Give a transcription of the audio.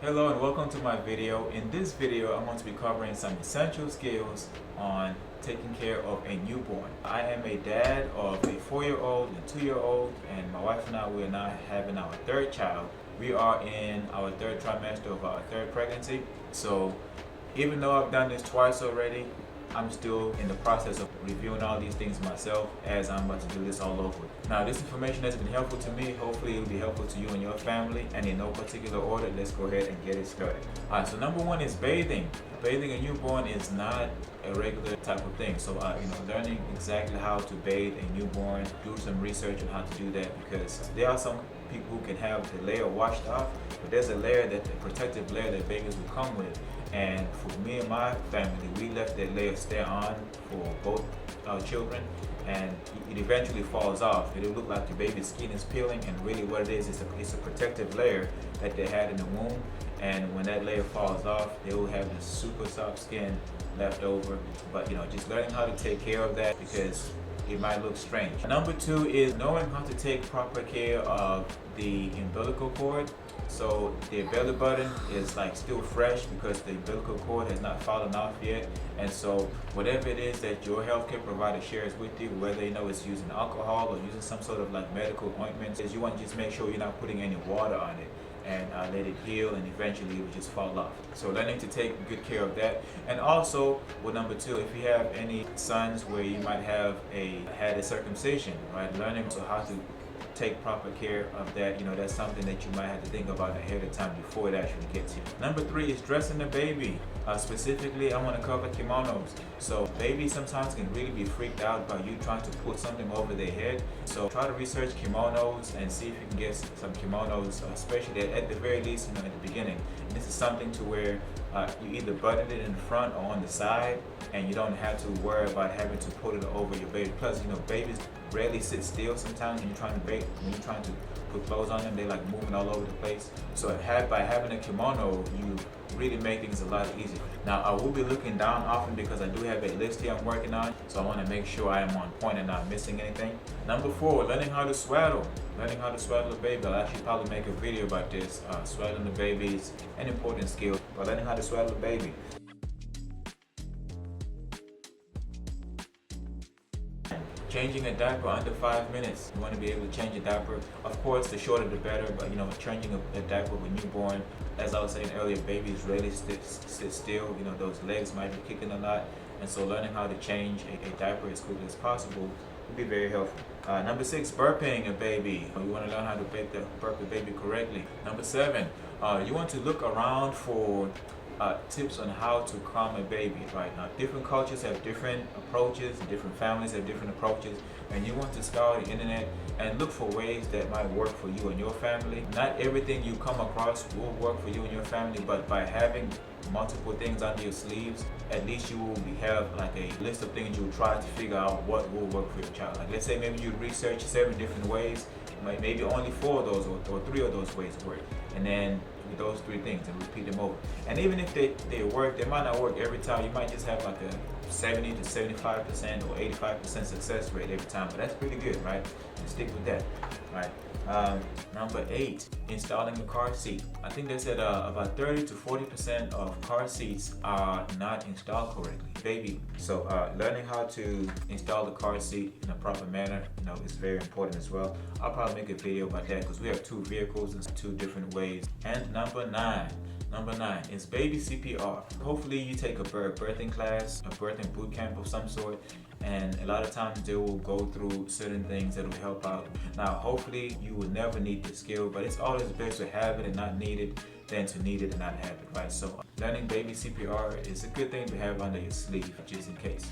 Hello and welcome to my video. In this video, I'm going to be covering some essential skills on taking care of a newborn. I am a dad of a 4-year-old and 2-year-old, and my wife and I, we are now having our third child. We are in our third trimester of our third pregnancy. So even though I've done this twice already, I'm still in the process of reviewing all these things myself as I'm about to do this all over. Now, this information has been helpful to me. Hopefully, it'll be helpful to you and your family. And in no particular order, let's go ahead and get it started. All right, so number one is bathing. Bathing a newborn is not a regular type of thing. So, learning exactly how to bathe a newborn, do some research on how to do that, because there are some people who can have the layer washed off, but there's a layer, that the protective layer that babies will come with. And for me and my family, we left that layer stay on for both our children, and it eventually falls off. It'll look like the baby's skin is peeling, and really what it is, it's a protective layer that they had in the womb. And when that layer falls off, they will have this super soft skin left over. But just learning how to take care of that, because it might look strange. Number two is knowing how to take proper care of the umbilical cord. So the belly button is still fresh because the umbilical cord has not fallen off yet. And so whatever it is that your healthcare provider shares with you, whether it's using alcohol or using some sort of medical ointments, is you want to just make sure you're not putting any water on it and let it heal, and eventually it will just fall off. So learning to take good care of that. And also, number two, if you have any sons where you might have had a circumcision, right? Learning how to take proper care of that. That's something that you might have to think about ahead of time before it actually gets here. Number three is dressing the baby. Specifically, I want to cover kimonos. So babies sometimes can really be freaked out by you trying to put something over their head. So try to research kimonos and see if you can get some kimonos, especially at the very least, at the beginning. And this is something to where you either button it in the front or on the side, and you don't have to worry about having to put it over your baby. Plus, babies rarely sit still sometimes when you're trying to put clothes on them. They're moving all over the place. So by having a kimono, you really make things a lot easier. Now, I will be looking down often because I do have a list here I'm working on, so I want to make sure I am on point and not missing anything. Number four, learning how to swaddle. Learning how to swaddle a baby. I'll actually probably make a video about this. Swaddling the baby is an important skill, but learning how to swaddle a baby. Changing a diaper under 5 minutes. You want to be able to change a diaper. Of course, the shorter the better, but changing a diaper with newborn, as I was saying earlier, babies rarely sit still. Those legs might be kicking a lot, and so learning how to change a diaper as quickly as possible would be very helpful. Number six, burping a baby. You want to learn how to burp the baby correctly. Number seven, you want to look around for tips on how to calm a baby. Right now, different cultures have different approaches, different families have different approaches, and you want to scour the internet and look for ways that might work for you and your family. Not everything you come across will work for you and your family, but by having multiple things under your sleeves, at least you will have a list of things you'll try to figure out what will work for your child. Let's say maybe you research 7 different ways, maybe only 4 of those or 3 of those ways work, and then with those 3 things and repeat them over. And even if they work, they might not work every time. You might just have a 70 to 75% or 85% success rate every time, but that's pretty good, right? And stick with that, right? Number 8, installing a car seat. I think they said about 30 to 40% of car seats are not installed correctly. Baby. So learning how to install the car seat in a proper manner, is very important as well. I'll probably make a video about that because we have 2 vehicles in 2 different ways. And number 9 is baby CPR. Hopefully you take a birthing class, a birthing boot camp of some sort, and a lot of times they will go through certain things that will help out. Now, hopefully you will never need this skill, but it's always best to have it and not need it than to need it and not have it, right? So learning baby CPR is a good thing to have under your sleeve just in case.